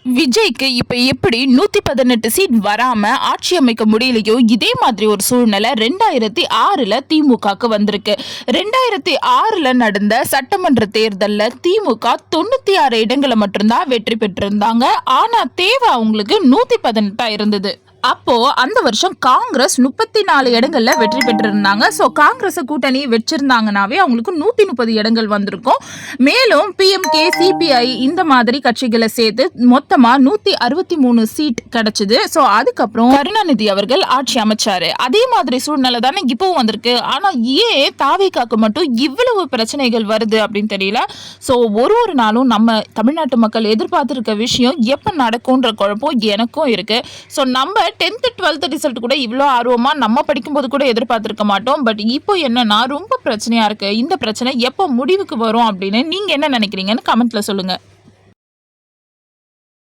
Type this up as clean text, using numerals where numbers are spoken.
விஜய்க்கு இப்ப எப்படி 118 சீட் வராம ஆட்சி அமைக்க முடியலையோ, இதே மாதிரி ஒரு சூழ்நிலை 2006ல திமுகக்கு வந்திருக்கு. 2006ல நடந்த சட்டமன்ற தேர்தல்ல திமுக 96 இடங்களை மட்டும்தான் வெற்றி பெற்றிருந்தாங்க. ஆனா தேவை அவங்களுக்கு 118 இருந்தது. அப்போ அந்த வருஷம் காங்கிரஸ் 34 இடங்கள்ல வெற்றி பெற்றிருந்தாங்க. ஸோ காங்கிரஸ் கூட்டணி வச்சிருந்தாங்கனாவே அவங்களுக்கு 130 இடங்கள் வந்திருக்கும். மேலும் பிஎம்கே, சிபிஐ இந்த மாதிரி கட்சிகளை சேர்த்து மொத்தமா 163 சீட் கிடைச்சது. ஸோ அதுக்கப்புறம் கருணாநிதி அவர்கள் ஆட்சி அமைச்சாரு. அதே மாதிரி சூழ்நிலை தானே இப்பவும் வந்திருக்கு. ஆனா ஏன் தாவேகாக்கு மட்டும் இவ்வளவு பிரச்சனைகள் வருது அப்படின்னு தெரியல. ஸோ ஒரு நாளும் நம்ம தமிழ்நாட்டு மக்கள் எதிர்பார்த்திருக்க விஷயம் எப்ப நடக்கும்ன்ற குழப்பம் எனக்கும் இருக்கு. ஸோ நம்ம 10th 12th ரிசல்ட் கூட இவ்வளோ ஆர்வமா நம்ம படிக்கும்போது கூட எதிர்பார்த்திருக்க மாட்டோம். பட் இப்போ என்னன்னா ரொம்ப பிரச்சனையா இருக்கு. இந்த பிரச்சனை எப்போ முடிவுக்கு வரும் அப்படின்னு நீங்க என்ன நினைக்கிறீங்கன்னு கமெண்ட்ல சொல்லுங்க.